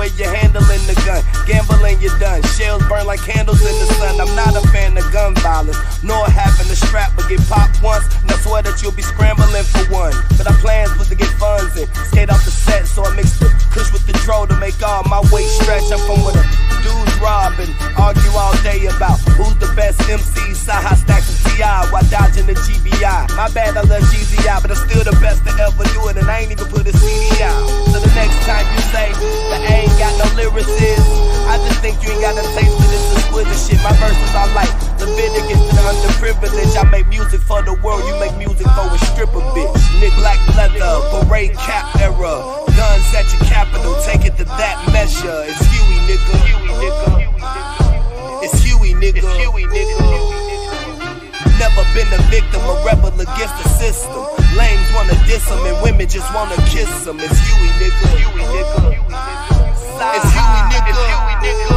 way you're handling the gun. Gambling, you're done. Shells burn like candles in the sun. I'm not a fan of gun violence, nor having a strap, but get popped once, and I swear that you'll be scrambling for one. But our plans was to get funds and skate off the set, so I mixed the kush with the dro to make all my weight stretch. I'm from with a dudes rob and argue all day about who's the best MC, Saha stacks of T.I. while dodging the GBI. My bad, I love GZI, but I'm still the best to ever do it, and I ain't even put a CD out. So the next time you say that I ain't got no lyricists, I just think you ain't got a taste for this explicit shit. My verses are like Leviticus to the underprivileged. I make music for the world, you make music for a stripper bitch. Nick Black leather, beret cap era, guns at your capital, take it to that measure. It's Huey, nigga. It's Huey, nigga. Never been a victim, a rebel against the system. Lames wanna diss them and women just wanna kiss them. It's Huey, nigga. It's Huey, nigga.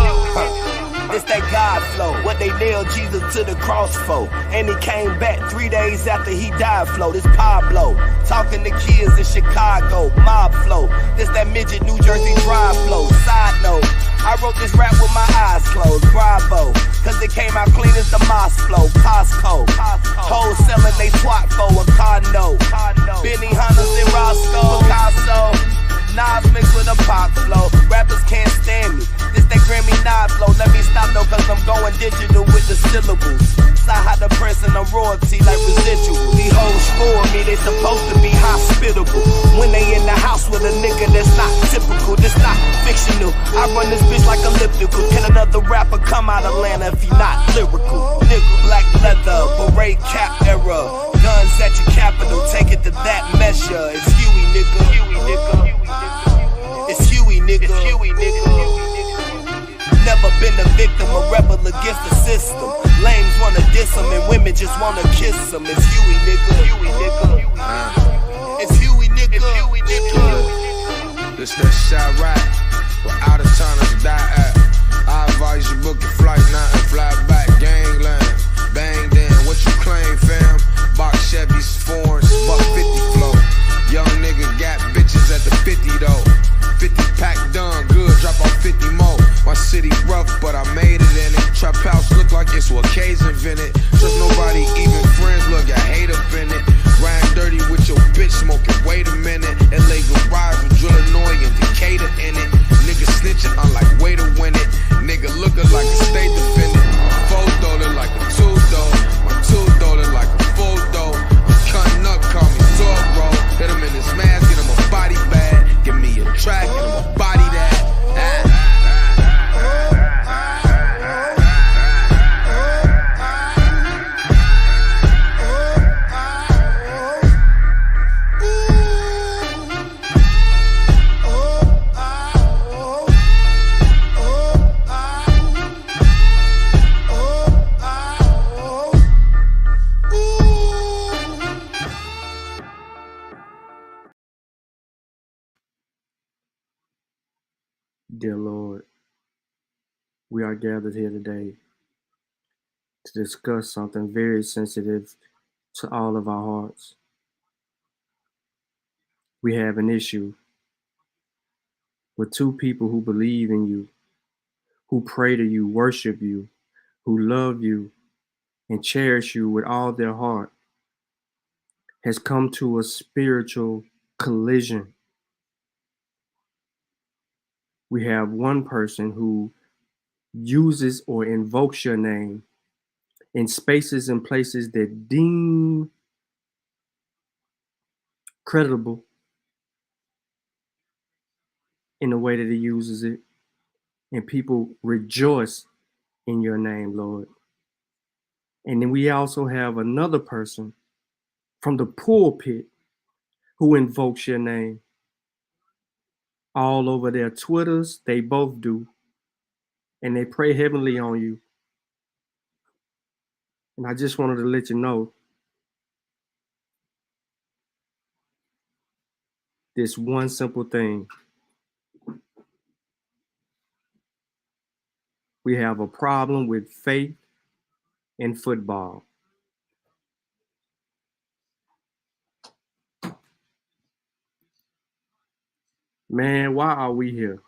It's that God flow, what they nailed Jesus to the cross for. And he came back 3 days after he died flow. This Pablo, talking to kids in Chicago, mob flow. This that midget New Jersey drive flow. Side note, I wrote this rap with my eyes closed, bravo. Cause it came out clean as the Moss flow, Costco. Hoes selling they twat for a car note. Benny Hunters and Roscoe, Picasso. Nas mixed with a pop flow. Rappers can't stand me. This that Grammy Nas flow. Let me stop though, cause I'm going digital with the syllables. Saw the press and the royalty like residual. These hoes for me, they supposed to be hospitable. When they in the house with a nigga that's not typical, this not fictional. I run this bitch like elliptical. Can another rapper come out of Atlanta if he not lyrical? Nigga, black leather, beret cap era, guns at your capital, take it to that measure. It's Huey, nigga. It's Huey, nigga. Never been a victim, a rebel against the system. Lames wanna diss them and women just wanna kiss them. It's Huey, nigga. It's Huey, nigga. This that shot right, where out of towners die at. I advise you book your flight now and fly back. Gangland, bang then, what you claim, fam? Box Chevys, foreigns, buck 50 flow. Young nigga got bitches at the 50 though. 50 pack done, good, drop off 50 more. My city rough, but I made it in it. Trap house look like it's what K's invented. Trust nobody, even friends, look, I hate up in it. Riding dirty with your bitch, smoking, wait a minute. LA garage with Illinois and Decatur in it. Nigga snitching, I'm like, way to win it. Nigga looking like a state defendant. Photo look like a two though. My two though look like a full though. I'm cutting up, call me Zorro. Hit him in his mask, get him a body bag. Give me a track, and I'ma body that. Dear Lord, we are gathered here today to discuss something very sensitive to all of our hearts. We have an issue with two people who believe in you, who pray to you, worship you, who love you, and cherish you with all their heart, has come to a spiritual collision. We have one person who uses or invokes your name in spaces and places that deem credible in the way that he uses it, and people rejoice in your name, Lord. And then we also have another person from the pulpit who invokes your name all over their Twitters. They both do, and they pray heavenly on you. And I just wanted to let you know this one simple thing. We have a problem with faith in football. Man, why are we here?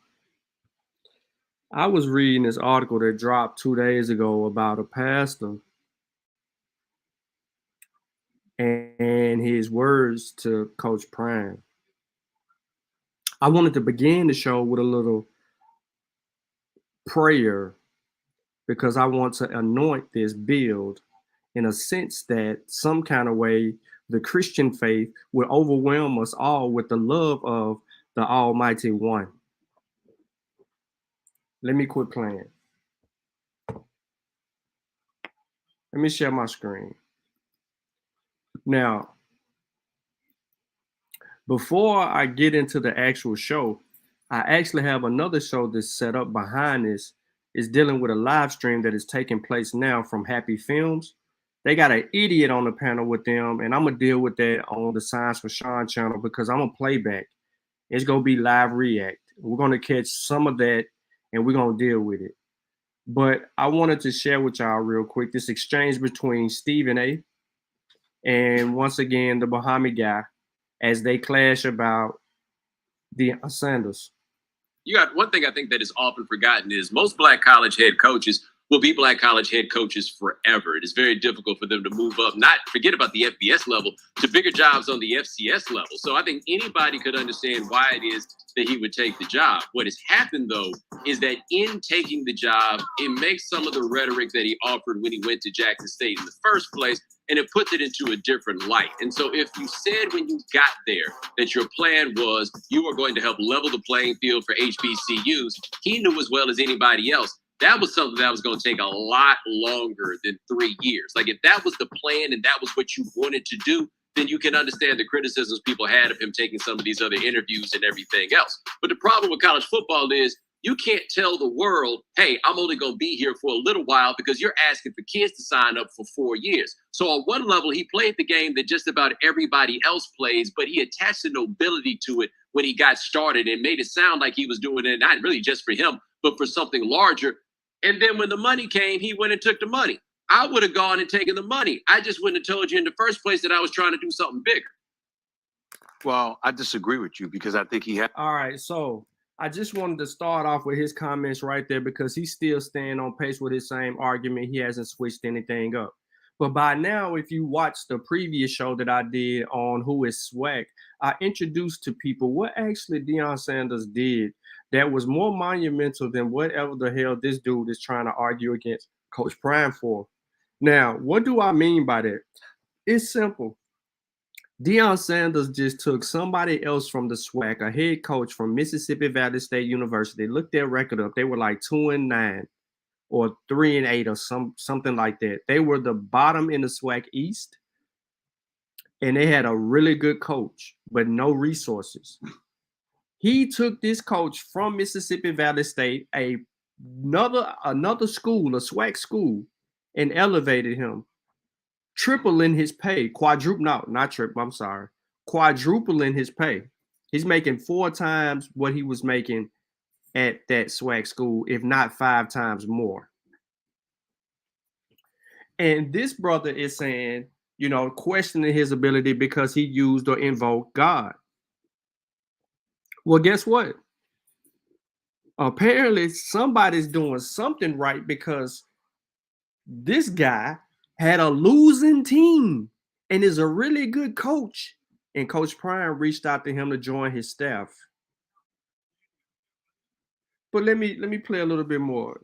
I was reading this article that dropped 2 days ago about a pastor and his words to Coach Prime. I wanted to begin the show with a little prayer because I want to anoint this build in a sense that some kind of way the Christian faith will overwhelm us all with the love of the Almighty One. Let me quit playing. Let me share my screen. Now, before I get into the actual show, I actually have another show that's set up behind this. It's dealing with a live stream that is taking place now from Happy Films. They got an idiot on the panel with them, and I'm going to deal with that on the Science for Sean channel because I'm going to play back. It's going to be live react. We're going to catch some of that, and we're going to deal with it. But I wanted to share with y'all real quick this exchange between Stephen A. and once again the Bahami guy as they clash about Deion Sanders. You got one thing I think that is often forgotten is most black college head coaches will be black college head coaches forever. It is very difficult for them to move up, not forget about the FBS level, to bigger jobs on the FCS level. So I think anybody could understand why it is that he would take the job. What has happened, though, is that in taking the job, it makes some of the rhetoric that he offered when he went to Jackson State in the first place, and it puts it into a different light. And so if you said when you got there that your plan was you were going to help level the playing field for HBCUs, he knew as well as anybody else that was something that was going to take a lot longer than 3 years. Like if that was the plan and that was what you wanted to do, then you can understand the criticisms people had of him taking some of these other interviews and everything else. But the problem with college football is you can't tell the world, hey, I'm only going to be here for a little while because you're asking for kids to sign up for 4 years. So on one level, he played the game that just about everybody else plays, but he attached a nobility to it when he got started and made it sound like he was doing it not really just for him, but for something larger. And then when the money came, he went and took the money. I would have gone and taken the money. I just wouldn't have told you in the first place that I was trying to do something bigger. Well, I disagree with you because I think he had. All right, so I just wanted to start off with his comments right there because he's still staying on pace with his same argument. He hasn't switched anything up. But by now, if you watch the previous show that I did on Who is Swag, I introduced to people what actually Deion Sanders did that was more monumental than whatever the hell this dude is trying to argue against Coach Prime for. Now, what do I mean by that? It's simple. Deion Sanders just took somebody else from the SWAC, a head coach from Mississippi Valley State University, looked their record up. They were like 2-9 or 3-8 or something like that. They were the bottom in the SWAC East, and they had a really good coach, but no resources. He took this coach from Mississippi Valley State, another school, a SWAC school, and elevated him, tripling his pay, quadrupling his pay. He's making 4 times what he was making at that SWAC school, if not 5 times more. And this brother is saying, questioning his ability because he used or invoked God. Well, guess what? Apparently somebody's doing something right because this guy had a losing team and is a really good coach. And Coach Prime reached out to him to join his staff. But let me play a little bit more.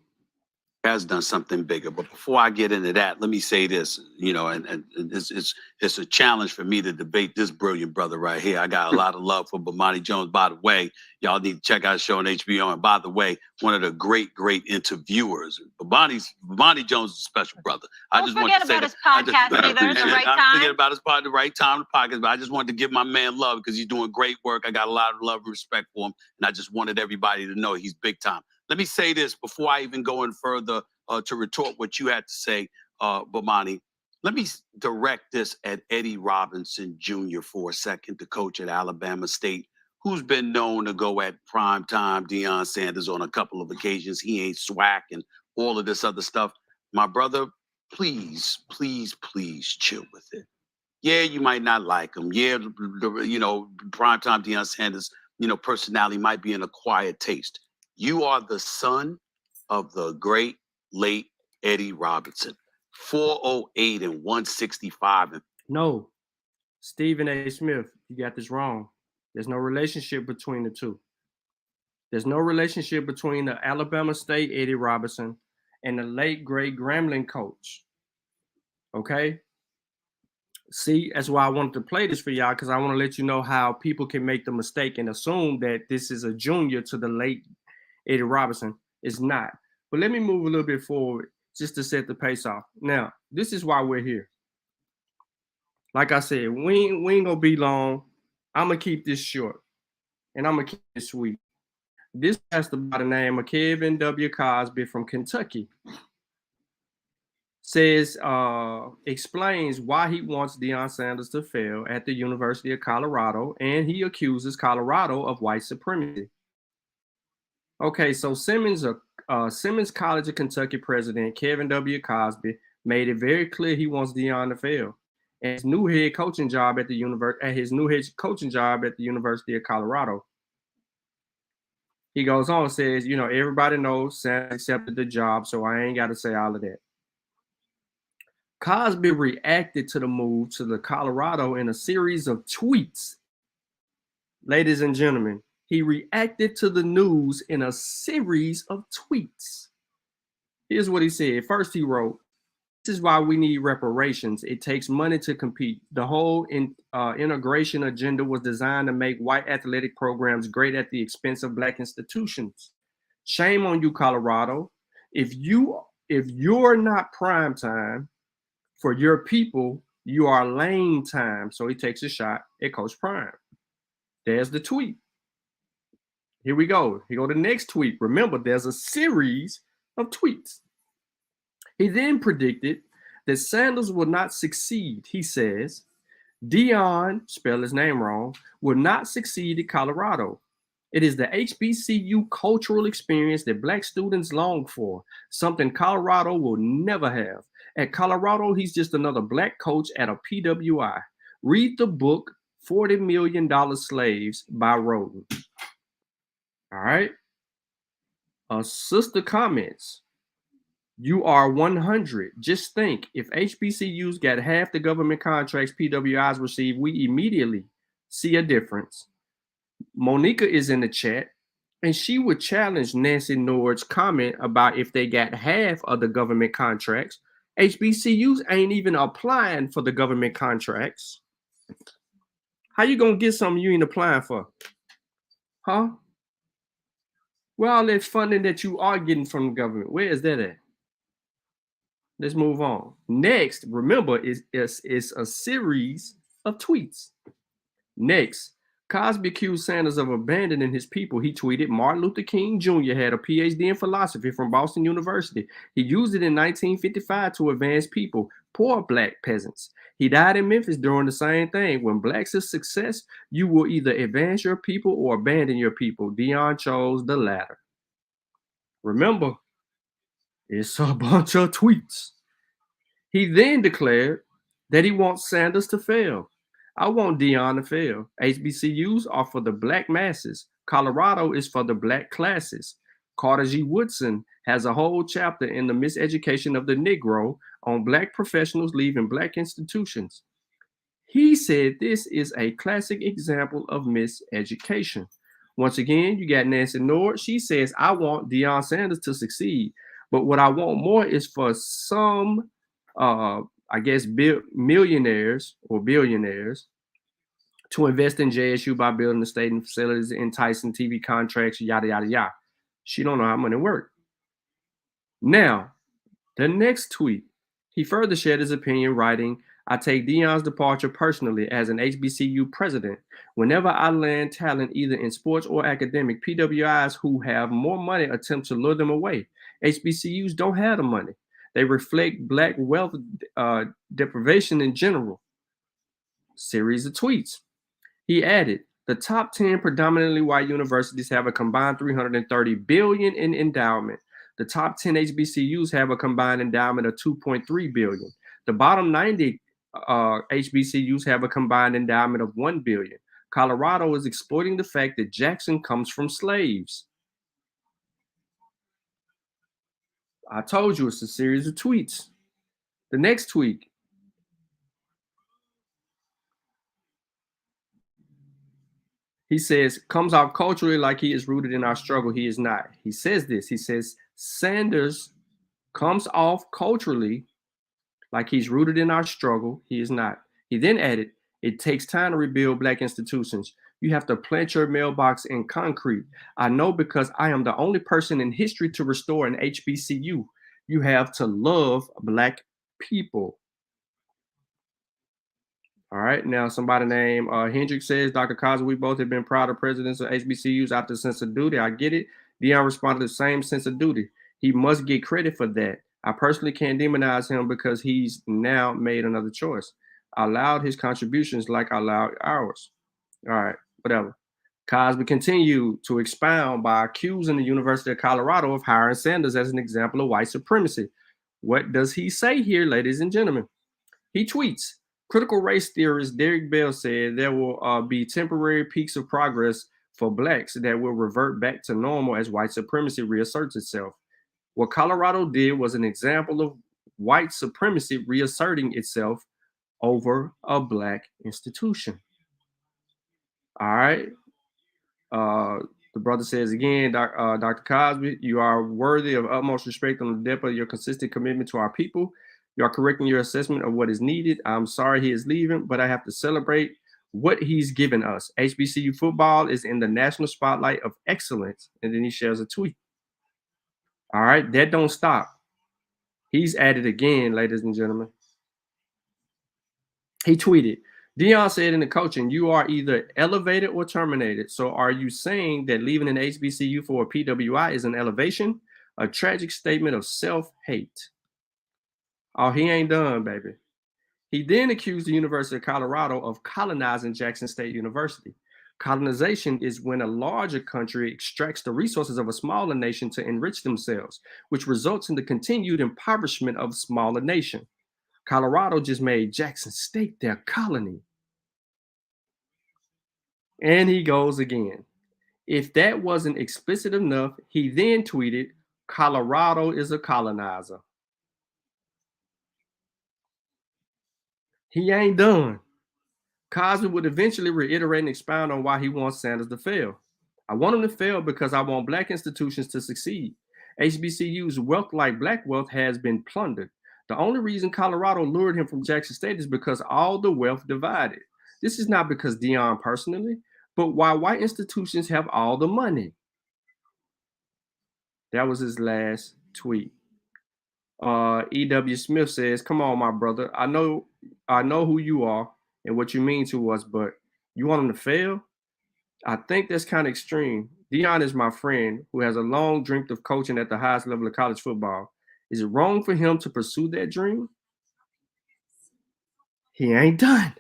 Has done something bigger. But before I get into that, let me say this, and it's a challenge for me to debate this brilliant brother right here. I got a lot of love for Bomani Jones. By the way, y'all need to check out his show on HBO. And by the way, one of the great interviewers. Bomani Jones is a special brother. Don't forget about his podcast either at the right time. I'm forgetting about his part at the right time, the podcast, but I just wanted to give my man love because he's doing great work. I got a lot of love and respect for him, and I just wanted everybody to know he's big time. Let me say this before I even go in further to retort what you had to say, Bomani. Let me direct this at Eddie Robinson Jr. for a second, the coach at Alabama State, who's been known to go at primetime Deion Sanders on a couple of occasions. He ain't SWAC and all of this other stuff. My brother, please, please, please chill with it. Yeah, you might not like him. Yeah, primetime Deion Sanders, personality might be an acquired taste. You are the son of the great late Eddie Robinson. 408 and 165. No, Stephen A. Smith, you got this wrong. There's no relationship between the two. There's no relationship between the Alabama State Eddie Robinson and the late great Grambling coach. Okay? See, that's why I wanted to play this for y'all, because I want to let you know how people can make the mistake and assume that this is a junior to the late Eddie Robinson. It's not. But let me move a little bit forward just to set the pace off. Now, this is why we're here. Like I said, we ain't gonna be long. I'm gonna keep this short, and I'm gonna keep it sweet. This pastor by the name of Kevin W. Cosby from Kentucky says, explains why he wants Deion Sanders to fail at the University of Colorado, and he accuses Colorado of white supremacy. Okay, so Simmons College of Kentucky president Kevin W. Cosby made it very clear he wants Deion to fail at his new head coaching job at the University of Colorado. He goes on and says, you know, everybody knows Sanders accepted the job, so I ain't got to say all of that. Cosby reacted to the move to the Colorado in a series of tweets. Ladies and gentlemen, he reacted to the news in a series of tweets. Here's what he said. First, he wrote, "This is why we need reparations. It takes money to compete. The whole integration agenda was designed to make white athletic programs great at the expense of black institutions. Shame on you, Colorado. If you're not prime time for your people, you are lame time." So he takes a shot at Coach Prime. There's the tweet. Here we go. Here go the next tweet. Remember, there's a series of tweets. He then predicted that Sanders will not succeed. He says, Deion, spell his name wrong, will not succeed at Colorado. It is the HBCU cultural experience that black students long for, something Colorado will never have. At Colorado, he's just another black coach at a PWI. Read the book, $40 Million Slaves by Roden. All right. A sister comments, "You are 100. Just think, if HBCUs got half the government contracts PWIs receive, we immediately see a difference." Monica is in the chat, and she would challenge Nancy Nord's comment about if they got half of the government contracts. HBCUs ain't even applying for the government contracts. How you gonna get something you ain't applying for? Huh? Where all that funding that you are getting from the government, where is that at? Let's move on. Next, remember, it's a series of tweets. Next, Cosby accused Sanders of abandoning his people. He tweeted, "Martin Luther King Jr. had a PhD in philosophy from Boston University. He used it in 1955 to advance people, poor black peasants. He died in Memphis doing the same thing. When blacks is success, you will either advance your people or abandon your people. Deion chose the latter." Remember, it's a bunch of tweets. He then declared that he wants Sanders to fail. "I want Deion to fail. HBCUs are for the black masses. Colorado is for the black classes. Carter G. Woodson has a whole chapter in The Miseducation of the Negro on black professionals leaving black institutions. He said this is a classic example of miseducation." Once again, you got Nancy Nord. She says, "I want Deion Sanders to succeed. But what I want more is for some, I guess, millionaires or billionaires to invest in JSU by building the stadium facilities, enticing TV contracts, yada, yada, yada." She don't know how money works. Now, the next tweet, he further shared his opinion, writing, "I take Deion's departure personally as an HBCU president. Whenever I land talent, either in sports or academic, PWIs who have more money attempt to lure them away. HBCUs don't have the money. They reflect black wealth deprivation in general." Series of tweets. He added, "The top 10 predominantly white universities have a combined $330 billion in endowment. The top 10 HBCUs have a combined endowment of $2.3 billion. The bottom 90 HBCUs have a combined endowment of $1 billion. Colorado is exploiting the fact that Jackson comes from slaves." I told you it's a series of tweets. The next tweet. He says, comes off culturally like he is rooted in our struggle. He is not. He says this. He says, Sanders comes off culturally like he's rooted in our struggle. He is not. He then added, it takes time to rebuild Black institutions. You have to plant your mailbox in concrete. I know because I am the only person in history to restore an HBCU. You have to love Black people. All right. Now, somebody named Hendrick says, Dr. Cosby, we both have been proud of presidents of HBCUs out the sense of duty. I get it. Deion responded the same sense of duty. He must get credit for that. I personally can't demonize him because he's now made another choice. I allowed his contributions like I allowed ours. All right, whatever. Cosby continued to expound by accusing the University of Colorado of hiring Sanders as an example of white supremacy. What does he say here, ladies and gentlemen? He tweets, critical race theorist Derek Bell said there will be temporary peaks of progress for Blacks that will revert back to normal as white supremacy reasserts itself. What Colorado did was an example of white supremacy reasserting itself over a Black institution. All right. The brother says again, Dr. Cosby, you are worthy of utmost respect on the depth of your consistent commitment to our people. You are correct in your assessment of what is needed. I'm sorry he is leaving, but I have to celebrate what he's given us. HBCU football is in the national spotlight of excellence. And then he shares a tweet. All right, that don't stop. He's at it again, ladies and gentlemen. He tweeted, Deion said in the coaching, you are either elevated or terminated. So are you saying that leaving an HBCU for a PWI is an elevation? A tragic statement of self-hate. Oh, he ain't done, baby. He then accused the University of Colorado of colonizing Jackson State University. Colonization is when a larger country extracts the resources of a smaller nation to enrich themselves, which results in the continued impoverishment of a smaller nation. Colorado just made Jackson State their colony. And he goes again. If that wasn't explicit enough, he then tweeted, Colorado is a colonizer. He ain't done. Cosby would eventually reiterate and expound on why he wants Sanders to fail. I want him to fail because I want Black institutions to succeed. HBCU's wealth, like Black wealth, has been plundered. The only reason Colorado lured him from Jackson State is because all the wealth divided. This is not because Deion personally, but why white institutions have all the money. That was his last tweet. E.W. Smith says, come on, my brother. I know who you are and what you mean to us, but you want him to fail? I think that's kind of extreme. Deion is my friend who has a long dream of coaching at the highest level of college football. Is it wrong for him to pursue that dream? He ain't done.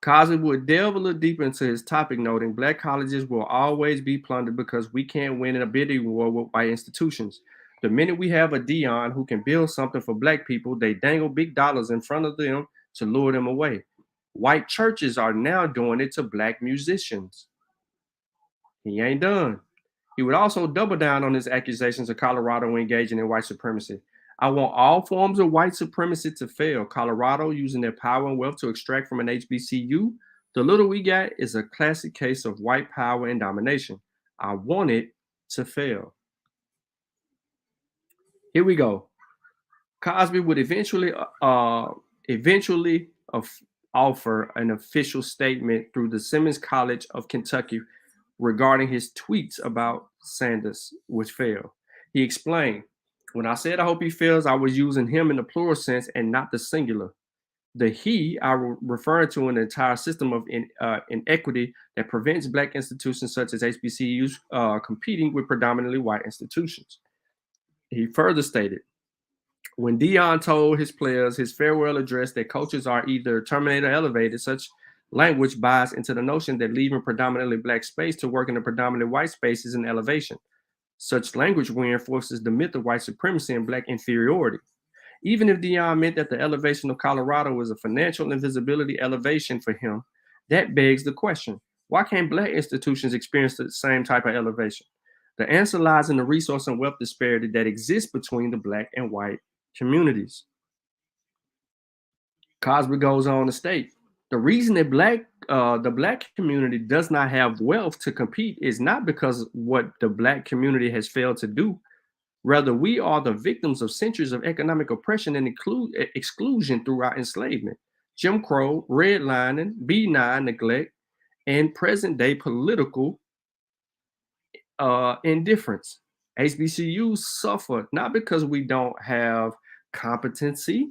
Cosby would delve a little deeper into his topic, noting Black colleges will always be plundered because we can't win in a bidding war with white institutions. The minute we have a Deion who can build something for Black people, they dangle big dollars in front of them to lure them away. White churches are now doing it to Black musicians. He ain't done. He would also double down on his accusations of Colorado engaging in white supremacy. I want all forms of white supremacy to fail. Colorado using their power and wealth to extract from an HBCU. The little we got is a classic case of white power and domination. I want it to fail. Here we go. Cosby would eventually offer an official statement through the Simmons College of Kentucky regarding his tweets about Sanders, which failed. He explained, when I said I hope he fails, I was using him in the plural sense and not the singular. The he, I referred to an entire system of inequity that prevents Black institutions such as HBCUs competing with predominantly white institutions. He further stated, when Deion told his players his farewell address that coaches are either terminated or elevated, such language buys into the notion that leaving predominantly Black space to work in a predominantly white space is an elevation. Such language reinforces the myth of white supremacy and Black inferiority. Even if Deion meant that the elevation of Colorado was a financial and visibility elevation for him, that begs the question, why can't Black institutions experience the same type of elevation? The answer lies in the resource and wealth disparity that exists between the Black and white communities. Cosby goes on to state, the reason that the Black community does not have wealth to compete is not because what the Black community has failed to do. Rather, we are the victims of centuries of economic oppression and exclusion throughout enslavement, Jim Crow, redlining, B9 neglect, and present-day political indifference. HBCUs suffer not because we don't have competency,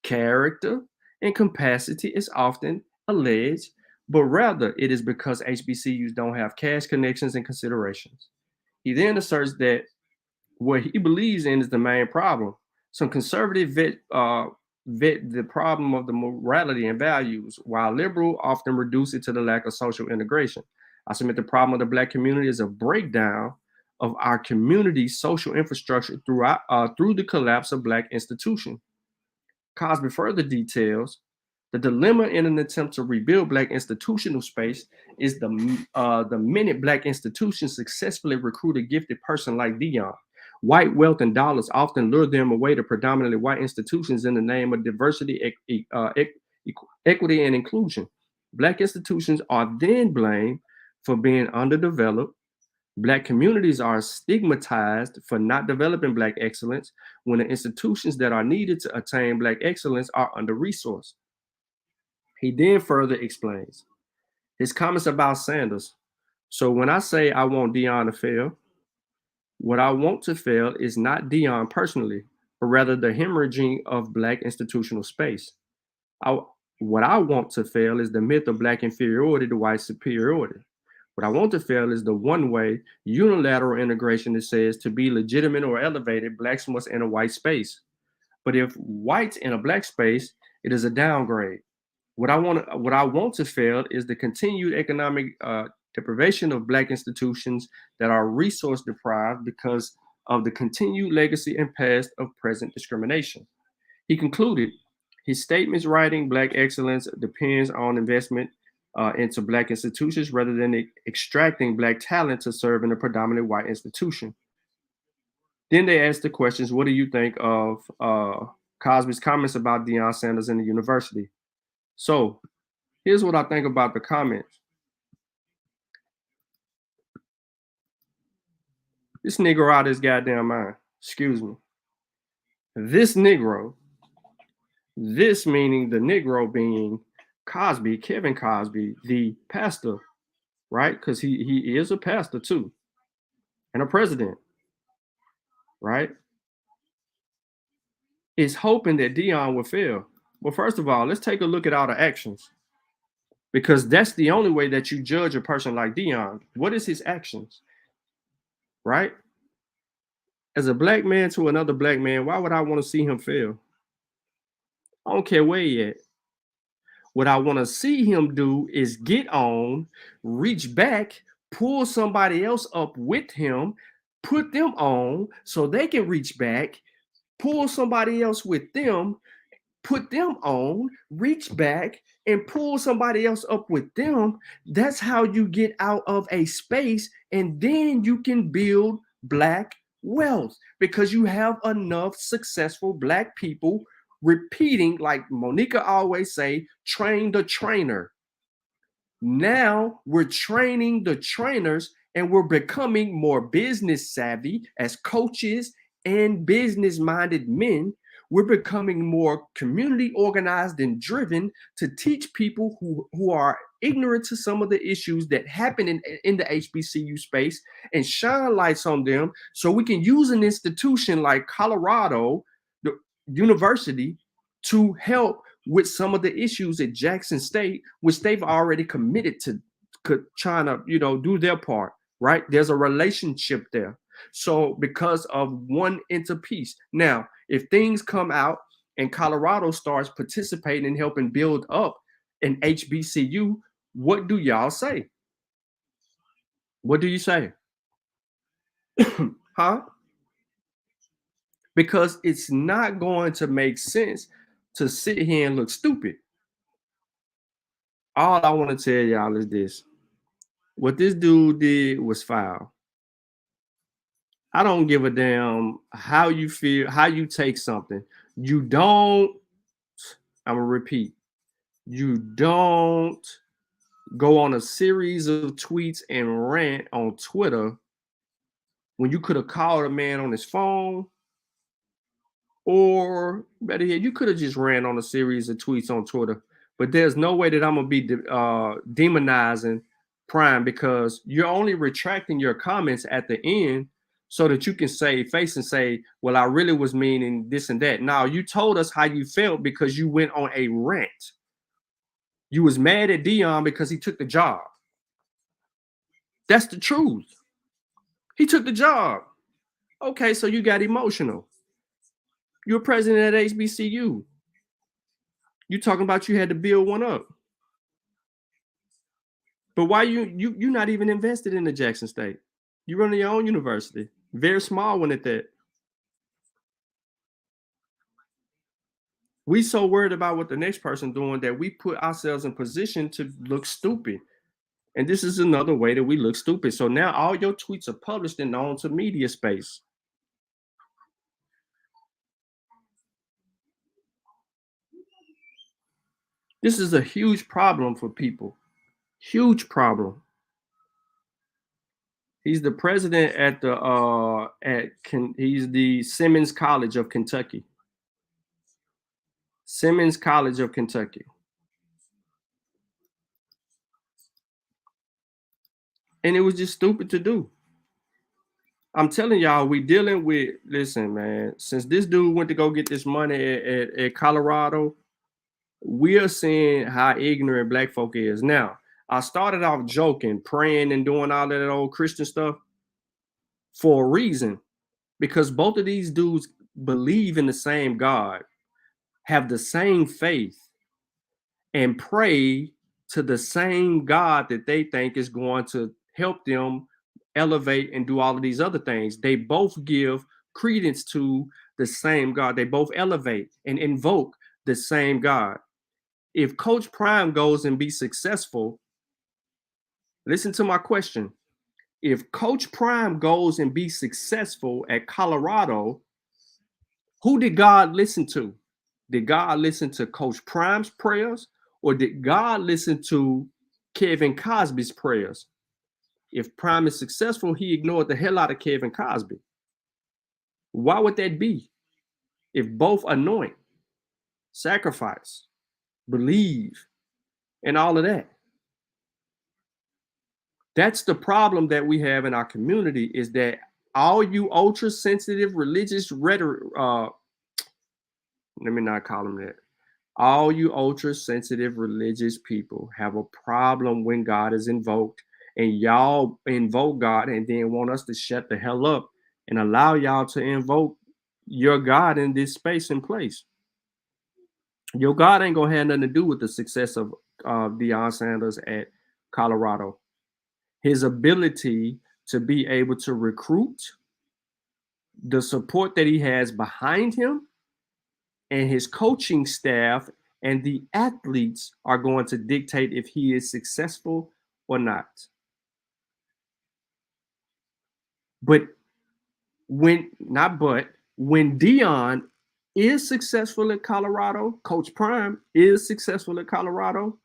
character, and capacity is often alleged, but rather it is because HBCUs don't have cash connections and considerations. He then asserts that what he believes in is the main problem. Some conservative vet the problem of the morality and values, while liberal often reduce it to the lack of social integration. I submit the problem of the Black community is a breakdown of our community's social infrastructure through the collapse of Black institutions. Cosby further details the dilemma in an attempt to rebuild Black institutional space is the minute Black institutions successfully recruit a gifted person like Deion, white wealth and dollars often lure them away to predominantly white institutions in the name of diversity, equity, and inclusion. Black institutions are then blamed for being underdeveloped. Black communities are stigmatized for not developing Black excellence when the institutions that are needed to attain Black excellence are under-resourced. He then further explains his comments about Sanders. So when I say I want Deion to fail, what I want to fail is not Deion personally, but rather the hemorrhaging of Black institutional space. What I want to fail is the myth of Black inferiority to white superiority. What I want to fail is the one-way unilateral integration that says to be legitimate or elevated, Blacks must enter white space. But if whites in a Black space, it is a downgrade. What I want to fail is the continued economic deprivation of Black institutions that are resource deprived because of the continued legacy and past of present discrimination. He concluded, his statements writing Black excellence depends on investment into Black institutions rather than extracting Black talent to serve in a predominantly white institution. Then they asked the questions, what do you think of Cosby's comments about Deion Sanders and the university? So here's what I think about the comments. This Negro out of his goddamn mind. Excuse me. This Negro, this meaning the Negro being Cosby, Kevin Cosby, the pastor, right? Because he is a pastor too, and a president, right? Is hoping that Deion will fail. Well, first of all, let's take a look at all the actions, because that's the only way that you judge a person like Deion. What is his actions, right? As a Black man to another Black man, why would I want to see him fail? I don't care where he at. What I want to see him do is get on, reach back, pull somebody else up with him, put them on so they can reach back, pull somebody else with them, put them on, reach back, and pull somebody else up with them. That's how you get out of a space, and then you can build Black wealth because you have enough successful Black people repeating, like Monica always say, train the trainer. Now we're training the trainers and we're becoming more business savvy as coaches and business-minded men. We're becoming more community organized and driven to teach people who are ignorant to some of the issues that happen in the HBCU space and shine lights on them so we can use an institution like Colorado University to help with some of the issues at Jackson State, which they've already committed to trying to, do their part, right? There's a relationship there. So because of one interpiece. Now, if things come out and Colorado starts participating and helping build up an HBCU, what do y'all say? What do you say? Huh? Because it's not going to make sense to sit here and look stupid. All I want to tell y'all is this. What this dude did was foul. I don't give a damn how you feel, how you take something. You don't, I'm gonna repeat, you don't go on a series of tweets and rant on Twitter when you could have called a man on his phone, or better yet, you could have just ran on a series of tweets on Twitter. But there's no way that I'm gonna be demonizing Prime, because you're only retracting your comments at the end so that you can save face and say, well, I really was meaning this and that. Now, you told us how you felt because you went on a rant. You was mad at Deion because he took the job. That's the truth. He took the job. Okay, so you got emotional. You're president at HBCU. You talking about you had to build one up. But why you're not even invested in the Jackson State? You run your own university, very small one at that. We so worried about what the next person doing that we put ourselves in position to look stupid. And this is another way that we look stupid. So now all your tweets are published and known to media space. This is a huge problem for people. Huge problem. He's the president at the he's the Simmons College of Kentucky. Simmons College of Kentucky. And it was just stupid to do. I'm telling y'all, we dealing with, listen, man, since this dude went to go get this money at Colorado, we are seeing how ignorant black folk is. Now, I started off joking, praying and doing all that old Christian stuff for a reason, because both of these dudes believe in the same God, have the same faith, and pray to the same God that they think is going to help them elevate and do all of these other things. They both give credence to the same God. They both elevate and invoke the same God. If Coach Prime goes and be successful, listen to my question. If Coach Prime goes and be successful at Colorado, who did God listen to? Did God listen to Coach Prime's prayers, or did God listen to Kevin Cosby's prayers? If Prime is successful, he ignored the hell out of Kevin Cosby. Why would that be? If both anoint, sacrifice, believe, and all of that. That's the problem that we have in our community, is that all you ultra-sensitive religious rhetoric, let me not call them that. All you ultra-sensitive religious people have a problem when God is invoked, and y'all invoke God and then want us to shut the hell up and allow y'all to invoke your God in this space and place. Your God ain't gonna have nothing to do with the success of Deion Sanders at Colorado. His ability to be able to recruit, the support that he has behind him, and his coaching staff and the athletes are going to dictate if he is successful or not. But when Deion is successful at Colorado, Coach Prime is successful at Colorado,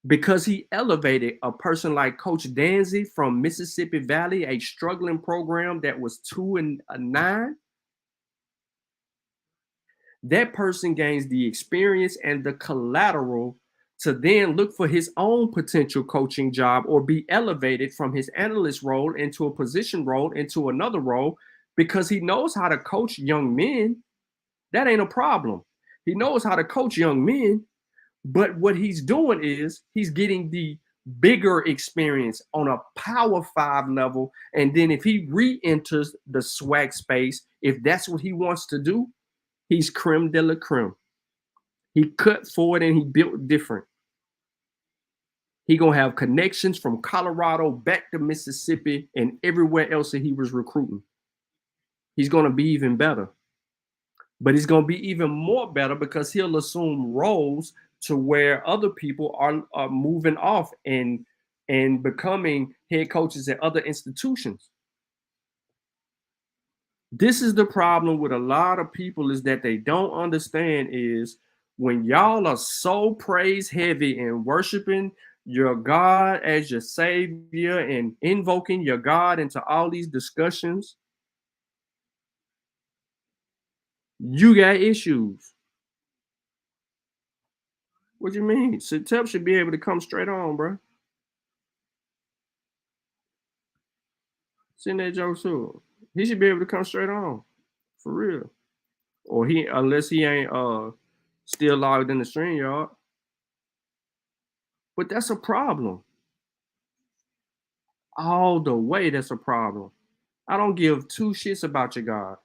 because he elevated a person like Coach Danzy from Mississippi Valley, a struggling program that was 2-9. That person gains the experience and the collateral to then look for his own potential coaching job, or be elevated from his analyst role into a position role, into another role, because he knows how to coach young men. That ain't a problem. He knows how to coach young men, but what he's doing is he's getting the bigger experience on a Power 5 level. And then if he re-enters the SWAC space, if that's what he wants to do, he's creme de la creme. He cut forward and he built different. He gonna have connections from Colorado back to Mississippi and everywhere else that he was recruiting. He's gonna be even better. But he's gonna be even more better because he'll assume roles to where other people are moving off and becoming head coaches at other institutions. This is the problem with a lot of people, is that they don't understand is when y'all are so praise heavy and worshiping your God as your savior and invoking your God into all these discussions, you got issues. What you mean? Satep should be able to come straight on, bro. Send that joke to him. He should be able to come straight on. For real. Or unless he ain't still logged in the StreamYard. But that's a problem. All the way, that's a problem. I don't give two shits about your God.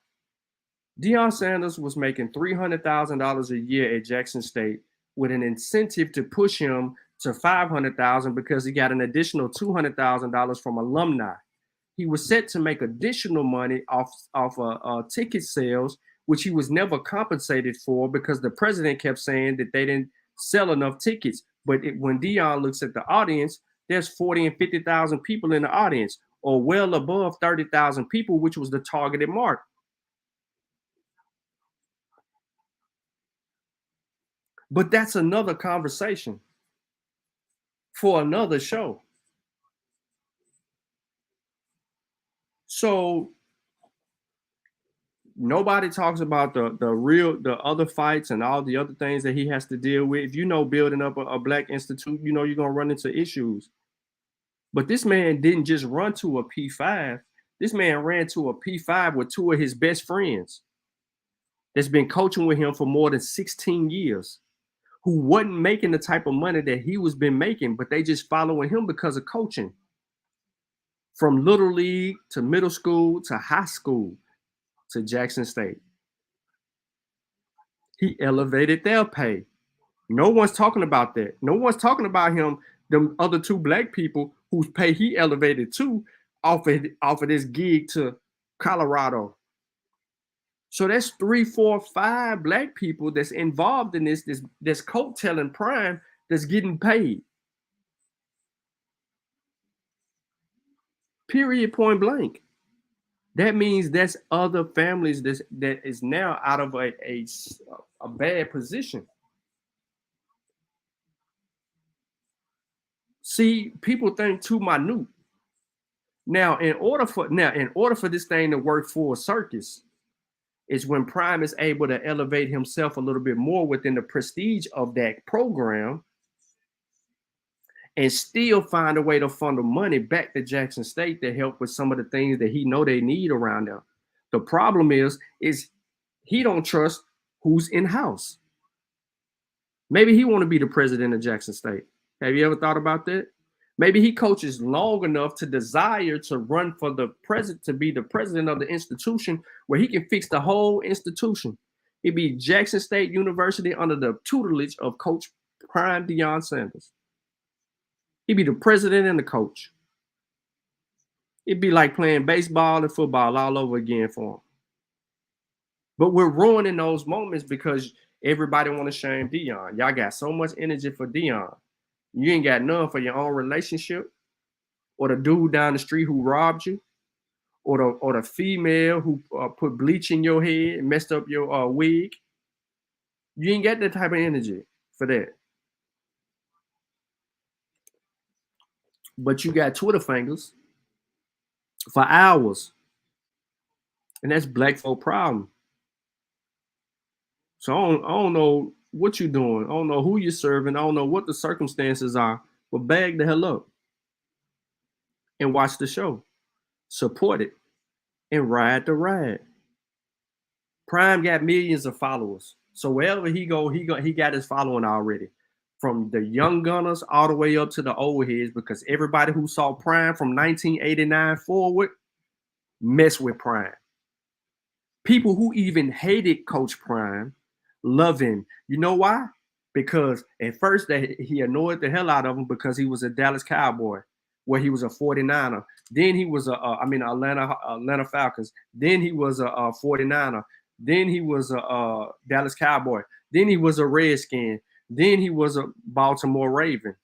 Deion Sanders was making $300,000 a year at Jackson State with an incentive to push him to $500,000 because he got an additional $200,000 from alumni. He was set to make additional money off ticket sales, which he was never compensated for because the president kept saying that they didn't sell enough tickets. But when Deion looks at the audience, there's 40 and 50,000 people in the audience, or well above 30,000 people, which was the targeted mark. But that's another conversation for another show. So nobody talks about the other fights and all the other things that he has to deal with. If you know, building up a black institute, you know you're gonna run into issues. But this man didn't just run to a P5. This man ran to a P5 with two of his best friends that's been coaching with him for more than 16 years, who wasn't making the type of money that he was been making, but they just following him because of coaching. From Little League to middle school to high school to Jackson State. He elevated their pay. No one's talking about that. No one's talking about him, them other two black people whose pay he elevated too off of this gig to Colorado. So that's 3, 4, 5 black people that's involved in this coattailling Prime that's getting paid. Period, point blank. That means that's other families that is now out of a bad position. See, people think too minute. Now, in order for this thing to work for a circus, is when Prime is able to elevate himself a little bit more within the prestige of that program and still find a way to funnel money back to Jackson State to help with some of the things that he know they need around there. The problem is he don't trust who's in-house. Maybe he want to be the president of Jackson State. Have you ever thought about that? Maybe he coaches long enough to desire to run for the president, to be the president of the institution where he can fix the whole institution. It'd be Jackson State University under the tutelage of Coach Prime Deion Sanders. He'd be the president and the coach. It'd be like playing baseball and football all over again for him. But we're ruining those moments because everybody want to shame Deion. Y'all got so much energy for Deion. You ain't got none for your own relationship, or the dude down the street who robbed you, or the female who put bleach in your head and messed up your wig. You ain't got that type of energy for that. But you got Twitter fingers for hours. And that's black folk problem. So I don't know what you're doing. I don't know who you're serving. I don't know what the circumstances are. But bag the hell up and watch the show. Support it and ride the ride. Prime got millions of followers. So wherever he got his following already. From the young gunners all the way up to the old heads, because everybody who saw Prime from 1989 forward mess with Prime. People who even hated Coach Prime love him. You know why? Because at first he annoyed the hell out of him because he was a Dallas Cowboy, where he was a 49er. Then he was Atlanta Falcons. Then he was a 49er. Then he was a Dallas Cowboy. Then he was a Redskin. Then he was a Baltimore Raven.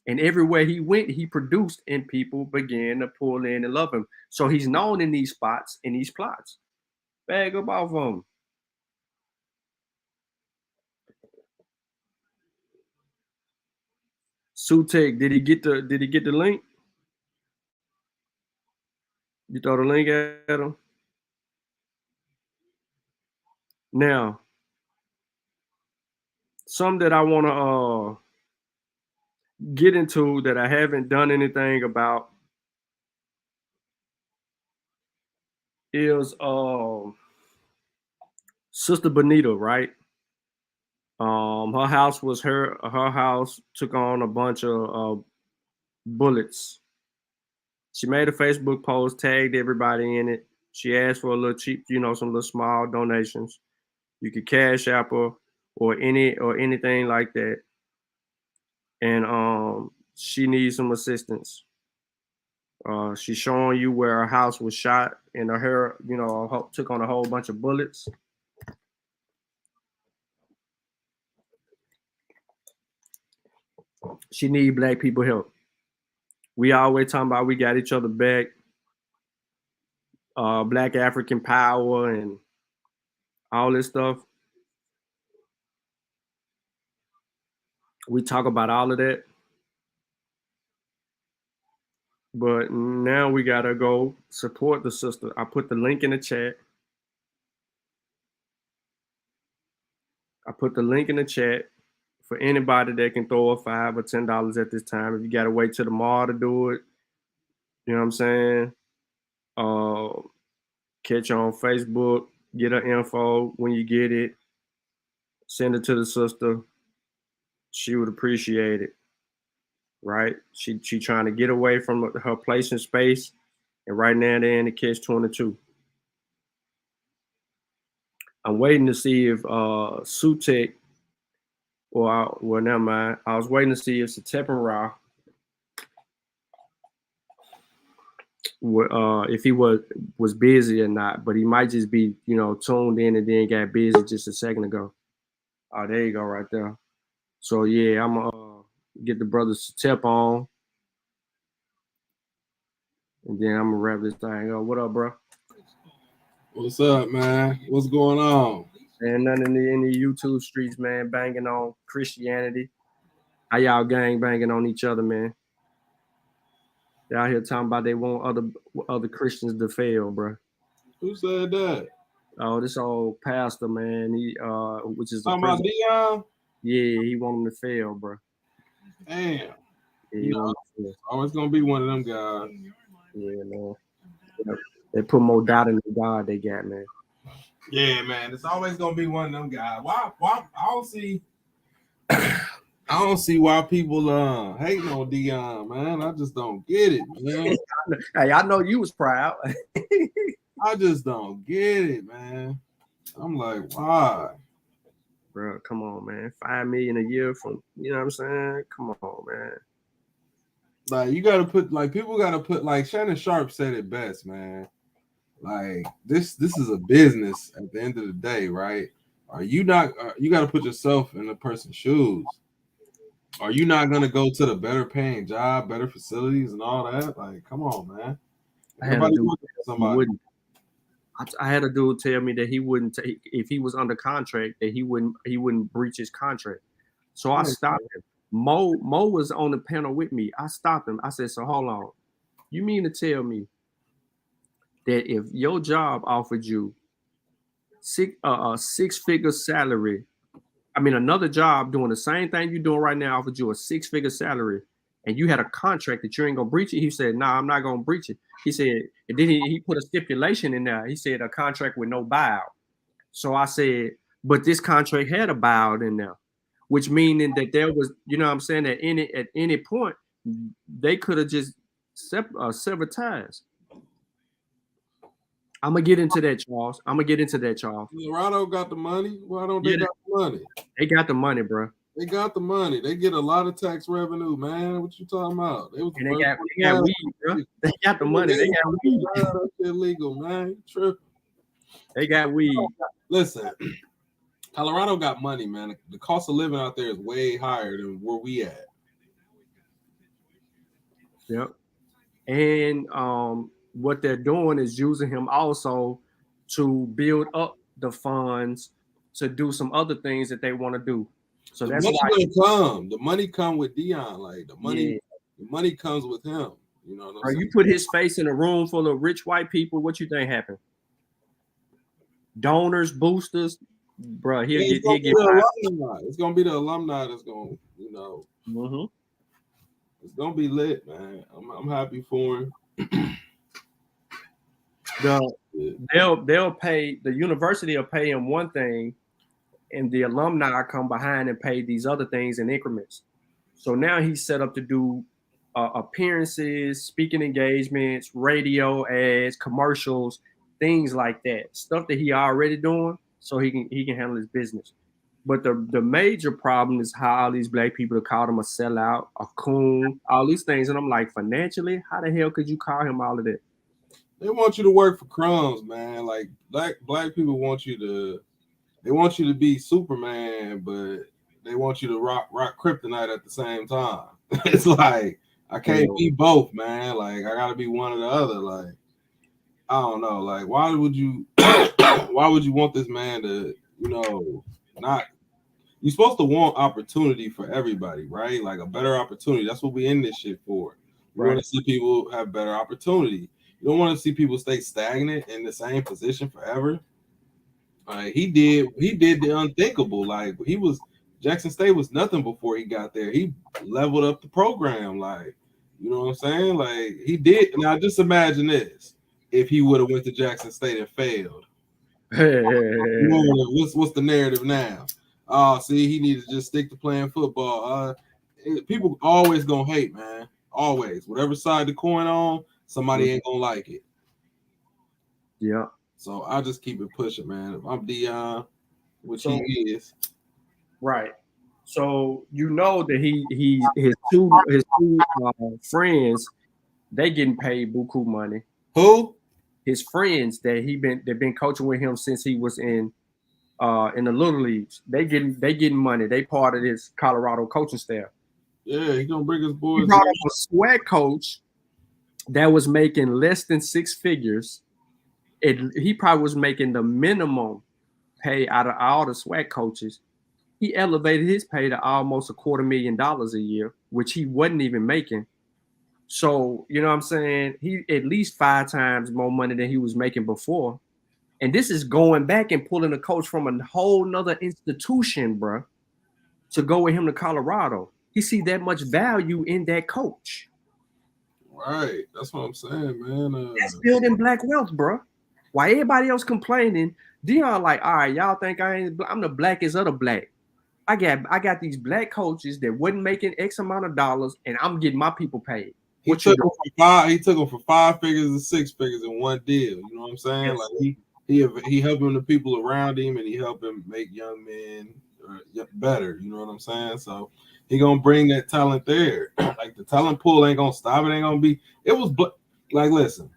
And everywhere he went, he produced, and people began to pull in and love him. So he's known in these spots, in these plots. Bag up off them. Sutek, did he get the link? You throw the link at him? Now, some that I want to get into that I haven't done anything about is Sister Benita, right? Her house took on a bunch of bullets. She made a Facebook post, tagged everybody in it. She asked for a little cheap, some little small donations. You could Cash App her or anything like that. And she needs some assistance. She's showing you where her house was shot and her hair, took on a whole bunch of bullets. She need Black people help. We always talking about we got each other back. Black African power and all this stuff. We talk about all of that. But now we gotta go support the sister. I put the link in the chat. For anybody that can throw a $5 or $10 at this time. If you gotta wait till tomorrow to do it, you know what I'm saying? Catch her on Facebook, get her info when you get it, send it to the sister. She would appreciate it, right? She trying to get away from her place in space, and right now they're in the catch-22. I'm waiting to see if Sutek, well, never mind. I was waiting to see if Satepin Ra, if he was busy or not, but he might just be, tuned in and then got busy just a second ago. Oh, there you go, right there. So yeah, I'm gonna get the brother Satep on, and then I'm gonna wrap this thing up. What up, bro? What's up, man? What's going on? And none in the YouTube streets, man, banging on Christianity. How y'all gang banging on each other, man? They out here talking about they want other Christians to fail, bro. Who said that? Oh, this old pastor, man. He which is talking about Dion? Yeah, he want them to fail, bro. Damn. Yeah, always gonna be one of them guys. Yeah, man. They put more doubt in the God they got, man. Yeah, man. It's always gonna be one of them guys. Why I don't see why people hating on Dion, man. I just don't get it, man. Hey, I know you was proud. I just don't get it, man. I'm like, why? Bro, come on, man. $5 million a year from, you know what I'm saying? Come on, man. Like, you gotta put, people gotta put, Shannon Sharp said it best, man. Like, this is a business at the end of the day, right? You gotta put yourself in the person's shoes. Are you not gonna go to the better paying job, better facilities, and all that? Like, come on, man. Everybody looking for somebody. I had a dude tell me that he wouldn't take, if he was under contract, that he wouldn't breach his contract. So I stopped him. Mo was on the panel with me. I stopped him. I said, so hold on. You mean to tell me that if your job offered you a six-figure salary, I mean another job doing the same thing you're doing right now offered you a six-figure salary, and you had a contract that you ain't gonna breach it? He said, nah, I'm not gonna breach it. He said, and then he put a stipulation in there. He said a contract with no buyout. So I said, but this contract had a buyout in there, which meaning that there was, you know what I'm saying, at any point, they could have just severed ties. I'm gonna get into that, Charles. Colorado got the money. Why don't they got the money? They got the money, bro. They got the money. They get a lot of tax revenue, man. What you talking about? They got weed, bro. They got the money. They got weed. That's illegal, man. You tripping. They got weed. Listen, Colorado got money, man. The cost of living out there is way higher than where we at. Yep. And what they're doing is using him also to build up the funds to do some other things that they want to do. So the that's money why come. The money come with Deion. Like the money comes with him. You know what I'm saying? You put his face in a room full of rich white people. What you think happened? Donors, boosters, bro. He'll get. It's gonna be the alumni that's gonna, you know. Mm-hmm. It's gonna be lit, man. I'm happy for him. They'll pay, the university will pay him one thing, and the alumni come behind and pay these other things in increments. So now he's set up to do appearances, speaking engagements, radio ads, commercials, things like that. Stuff that he already doing, so he can handle his business. But the major problem is how all these black people have called him a sellout, a coon, all these things. And I'm like, financially, how the hell could you call him all of that? They want you to work for crumbs, man. Like black people want you to be Superman, but they want you to rock kryptonite at the same time. It's like, I can't be both, man. Like, I gotta be one or the other. Like, I don't know. Like, why would you want this man to, you know, not? You're supposed to want opportunity for everybody, right? Like a better opportunity. That's what we in this shit for. We want to see people have better opportunity. You don't want to see people stay stagnant in the same position forever. He did the unthinkable. Like, Jackson State was nothing before he got there. He leveled up the program. Like, you know what I'm saying? Like, he did. Now just imagine this: if he would have went to Jackson State and failed. What's the narrative now? See, he needs to just stick to playing football. People always gonna hate, man. Always. Whatever side the coin on, somebody ain't gonna like it. Yeah. So I just keep it pushing, man. I'm Deion, which he is. Right. So you know that his two friends, they getting paid buku money. Who? His friends they've been coaching with him since he was in the little leagues. They getting money. They part of his Colorado coaching staff. Yeah, he's gonna bring his boys. He brought up a SWAC coach that was making less than six figures. He probably was making the minimum pay out of all the SWAC coaches. He elevated his pay to almost $250,000 a year, which he wasn't even making. So, you know what I'm saying? He at least 5 times more money than he was making before. And this is going back and pulling a coach from a whole nother institution, bro, to go with him to Colorado. He see that much value in that coach. Right. That's what I'm saying, man. That's building black wealth, bro. While everybody else complaining, Deion like, all right, y'all think I'm the blackest of the black. I got these black coaches that wasn't making X amount of dollars, and I'm getting my people paid. He took them from 5 figures to 6 figures in one deal. You know what I'm saying? Yes. Like he helping the people around him, and he helping make young men better. You know what I'm saying? So he gonna bring that talent there. Like the talent pool ain't gonna stop. It ain't gonna be. It was like, listen,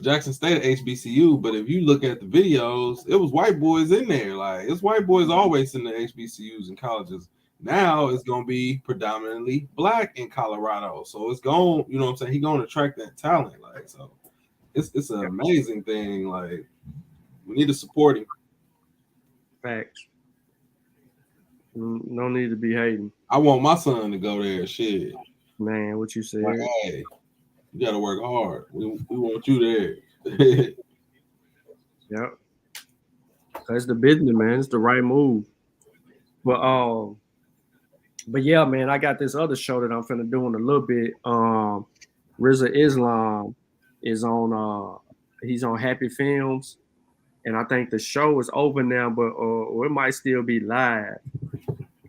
Jackson State at HBCU, but if you look at the videos, it was white boys in there. Like, it's white boys always in the HBCUs and colleges. Now it's gonna be predominantly black in Colorado. So it's going, you know what I'm saying? He's gonna attract that talent. Like, so it's an amazing thing. Like, we need to support him. Facts. No need to be hating. I want my son to go there. Shit. Man, what you said? Like, hey, you gotta work hard. We want you there. Yep. That's the business, man. It's the right move. But yeah, man, I got this other show that I'm finna do in a little bit. Rizza Islam is on he's on Happy Films, and I think the show is over now, but it might still be live.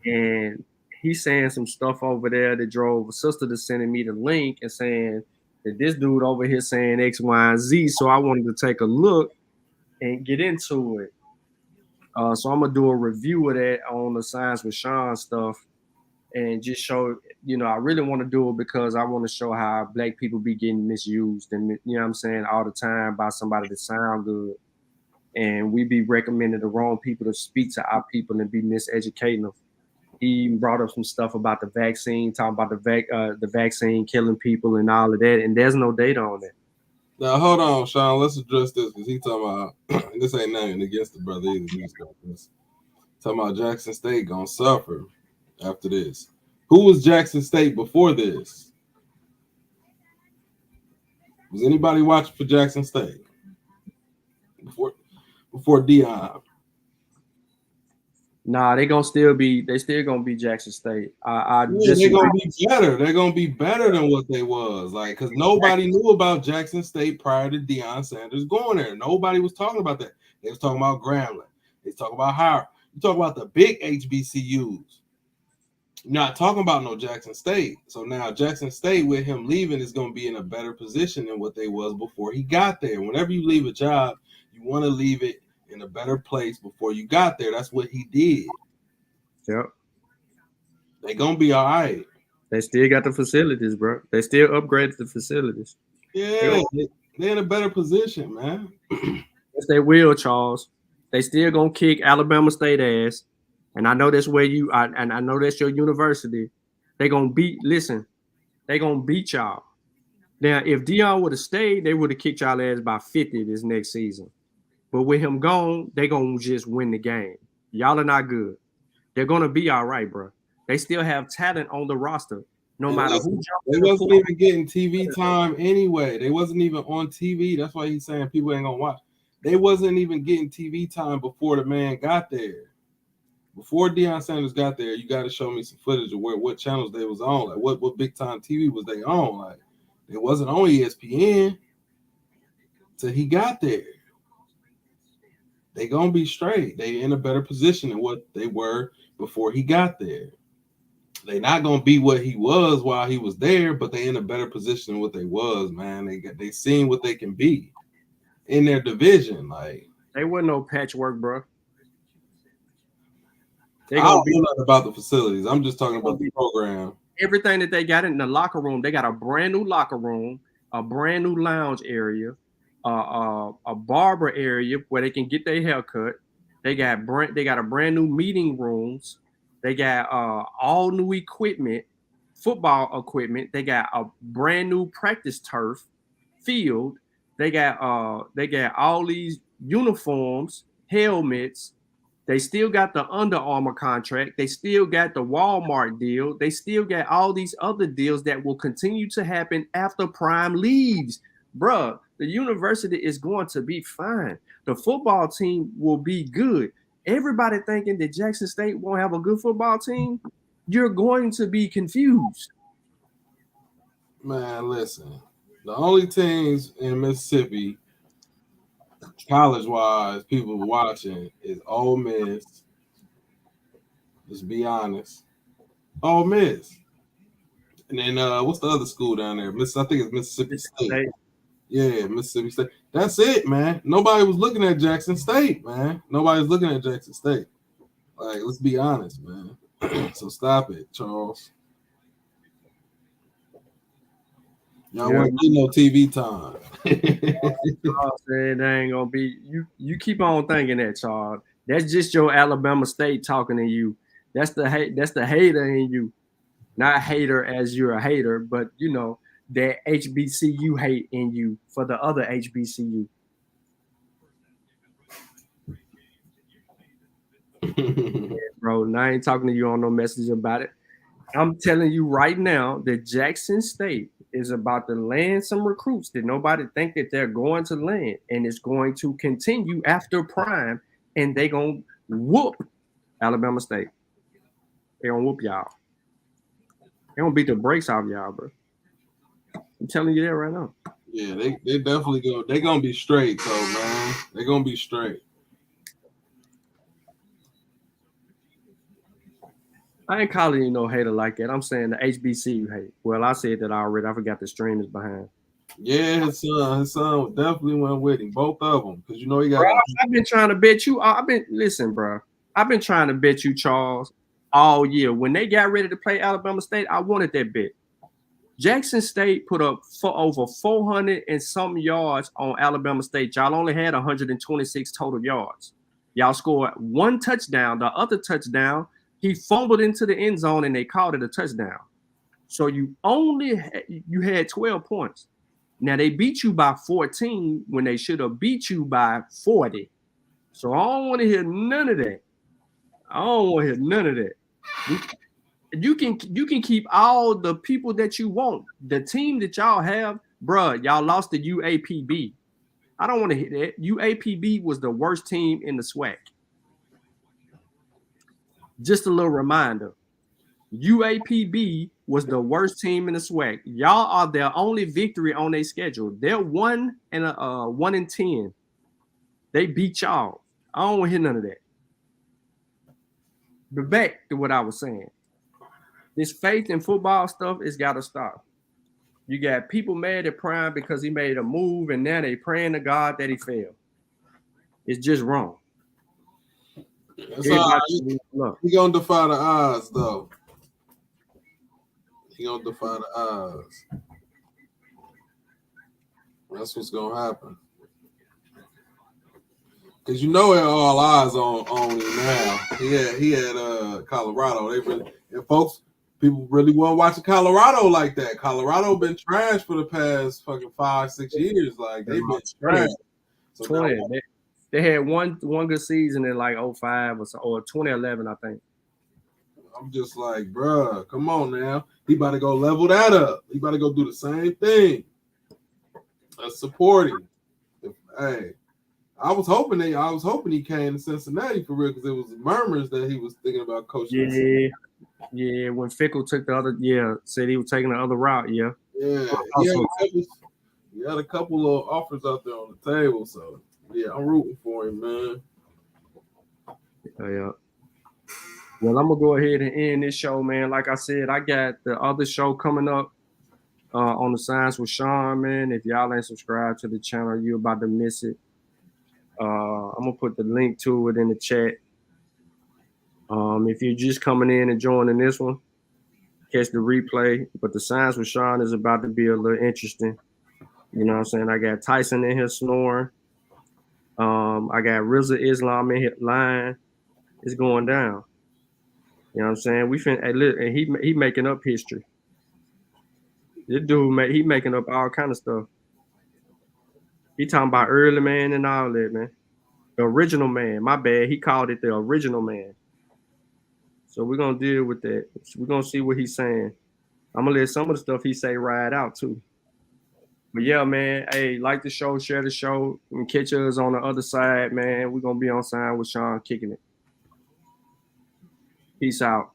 And he's saying some stuff over there that drove a sister to sending me the link and saying that this dude over here saying X, Y, and Z. So I wanted to take a look and get into it. So I'm gonna do a review of that on the Science with Sean stuff and just show, you know, I really want to do it because I want to show how black people be getting misused and, you know what I'm saying, all the time by somebody that sound good. And we be recommending the wrong people to speak to our people and be miseducating them. He brought up some stuff about the vaccine, talking about the vaccine killing people and all of that, and there's no data on that. Now hold on, Sean. Let's address this because he talking about this ain't nothing against the brother either. Talking about Jackson State gonna suffer after this. Who was Jackson State before this? Was anybody watching for Jackson State before Dion? Nah, they still gonna be Jackson State. They're gonna be better. They're gonna be better than what they was. Like, because nobody knew about Jackson State prior to Deion Sanders going there. Nobody was talking about that. They was talking about Grambling. They was talking about Howard. You talk about the big HBCUs. You're not talking about no Jackson State. So now Jackson State, with him leaving, is gonna be in a better position than what they was before he got there. Whenever you leave a job, you want to leave it in a better place before you got there. That's what he did. Yep. They gonna be all right. They still got the facilities, bro. They still upgraded the facilities. Yeah, they're in a better position, man. Yes, they will, Charles. They still gonna kick Alabama State ass. And I know that's where and I know that's your university. They gonna beat y'all. Now, if Dion would have stayed, they would have kicked y'all ass by 50 this next season. But with him gone, they gonna just win the game. Y'all are not good. They're gonna be all right, bro. They still have talent on the roster. No matter who. They wasn't even getting TV time anyway. They wasn't even on TV. That's why he's saying people ain't gonna watch. They wasn't even getting TV time before the man got there. Before Deion Sanders got there, you got to show me some footage of what channels they was on. Like what big time TV was they on? Like it wasn't on ESPN till he got there. They gonna be straight. They in a better position than what they were before he got there. They not gonna be what he was while he was there, but they in a better position than what they was, man. They seen what they can be in their division. Like they wasn't no patchwork, bro. I don't know nothing about the facilities. I'm just talking about the program. Everything that they got in the locker room, they got a brand new locker room, a brand new lounge area, a barber area where they can get their hair cut. They got a brand new meeting rooms. They got all new equipment, football equipment. They got a brand new practice turf field. They got all these uniforms, helmets. They still got the Under Armour contract. They still got the Walmart deal. They still got all these other deals that will continue to happen after Prime leaves. Bruh, the university is going to be fine. The football team will be good. Everybody thinking that Jackson State won't have a good football team, you're going to be confused. Man, listen. The only teams in Mississippi college-wise, people watching is Ole Miss. Let's be honest. Ole Miss. And then what's the other school down there? I think it's Mississippi State. Yeah, Mississippi State. That's it, man. Nobody was looking at Jackson State, man. Nobody's looking at Jackson State. Like, let's be honest, man. So stop it, Charles. Y'all won't get no TV time. It ain't gonna be you keep on thinking that, Charles. That's just your Alabama State talking to you. That's the hater in you. Not hater as you're a hater, but you know that HBCU hate in you for the other HBCU. Yeah, bro, I ain't talking to you on no message about it. I'm telling you right now that Jackson State is about to land some recruits that nobody think that they're going to land, and it's going to continue after Prime, and they gonna whoop Alabama State. They gonna whoop y'all. They gonna beat the brakes off y'all, bro. I'm telling you that right now. Yeah, they definitely go. They gonna be straight, though, man. They gonna be straight. I ain't calling you no hater like that. I'm saying the HBCU hate. Well, I said that already. I forgot the stream is behind. Yeah, his son definitely went with him. Both of them, because you know he got. Bro, I've been trying to bet you. Listen, bro. I've been trying to bet you, Charles, all year. When they got ready to play Alabama State, I wanted that bet. Jackson State put up for over 400 and something yards on Alabama State. Y'all only had 126 total yards. Y'all scored one touchdown. The other touchdown, he fumbled into the end zone and they called it a touchdown. So you had 12 points. Now, they beat you by 14 when they should have beat you by 40. So I don't want to hear none of that. I don't want to hear none of that. You can keep all the people that you want. The team that y'all have, bruh, y'all lost to UAPB. I don't want to hear that. UAPB was the worst team in the SWAC. Just a little reminder. UAPB was the worst team in the SWAC. Y'all are their only victory on their schedule. They're 1-10. They beat y'all. I don't want to hear none of that. But back to what I was saying. This faith in football stuff has got to stop. You got people mad at Prime because he made a move, and now they praying to God that he failed. It's just wrong. That's all right. He gonna defy the odds, though. He gonna defy the odds. That's what's gonna happen. Cause you know all eyes on him now. He had Colorado. People really weren't watching Colorado like that. Colorado been trash for the past fucking 5-6 years. Like they've been trash. So 20. They had one good season in like 05 or 2011, I think. I'm just like, bruh, come on now. He about to go level that up. He about to go do the same thing. Let's support him. Hey, I was hoping he came to Cincinnati for real because there was murmurs that he was thinking about coaching. Yeah. When Fickle took said he was taking the other route. Yeah. He had a couple of offers out there on the table, so yeah, I'm rooting for him, man. Yeah. Well, I'm gonna go ahead and end this show, man. Like I said, I got the other show coming up on the Science with Sean, man. If y'all ain't subscribed to the channel, you're about to miss it. I'm gonna put the link to it in the chat. If you're just coming in and joining this one, catch the replay. But the Science with Sean is about to be a little interesting. You know what I'm saying? I got Tyson in here snoring. I got Rizza Islam in here lying. It's going down. You know what I'm saying? And he making up history. This dude, he making up all kind of stuff. He talking about early man and all that, man. The original man. My bad. He called it the original man. So we're going to deal with that. We're going to see what he's saying. I'm going to let some of the stuff he say ride out, too. But, yeah, man, hey, like the show, share the show, and catch us on the other side, man. We're going to be on Sign with Sean, kicking it. Peace out.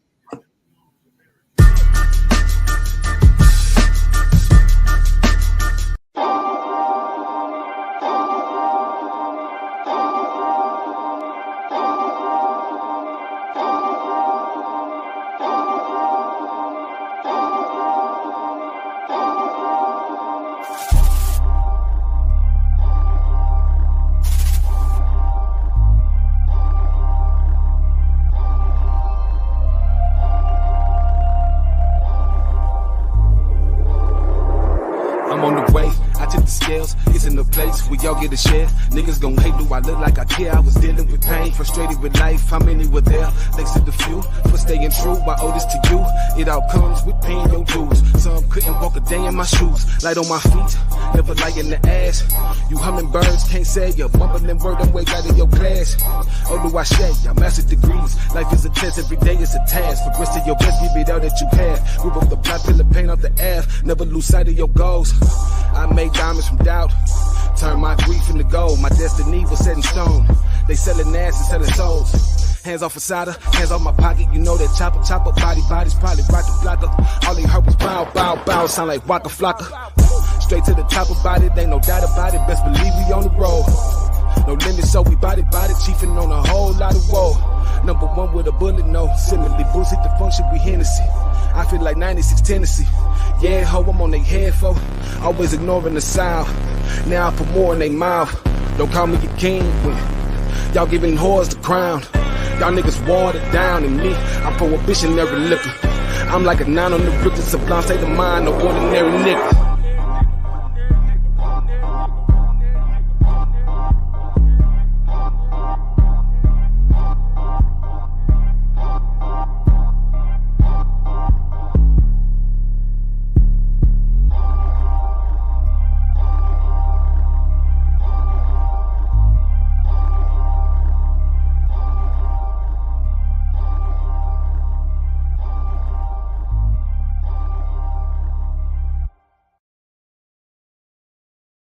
We all get a share. Niggas gon' hate, do I look like I care? I was dealing with pain, frustrated with life. How many were there? Thanks to the few for staying true. I owe this to you. It all comes with paying your dues. Some couldn't walk a day in my shoes. Light on my feet, never lie in the ass. You hummingbirds can't say you're bumbling word and way out of your class. Oh, do I share? Y'all master degrees. Life is a test, every day is a task. Progress to your best, give it all that you have. Rip up the black pillar, paint off the F. Never lose sight of your goals. I made diamonds from doubt. Turn my grief into gold. My destiny was set in stone. They selling ass and selling souls. Hands off Asada, hands off my pocket. You know that chopper, body's probably rocket blocker. All they heard was bow, bow, bow. Sound like Waka Flocka. Straight to the top about it, ain't no doubt about it. Best believe we on the road. No limit, so we body, chiefing on a whole lot of woe. Number one with a bullet, no. Similarly, Bulls hit the function, we Hennessy. I feel like 96 Tennessee. Yeah, ho, I'm on they head, fo. Always ignoring the sound. Now I put more in they mouth. Don't call me a king when y'all giving whores the crown. Y'all niggas watered down in me. I'm prohibitionary liquor. I'm like a 9 on the Richter, sublime state of mind, no ordinary nigga.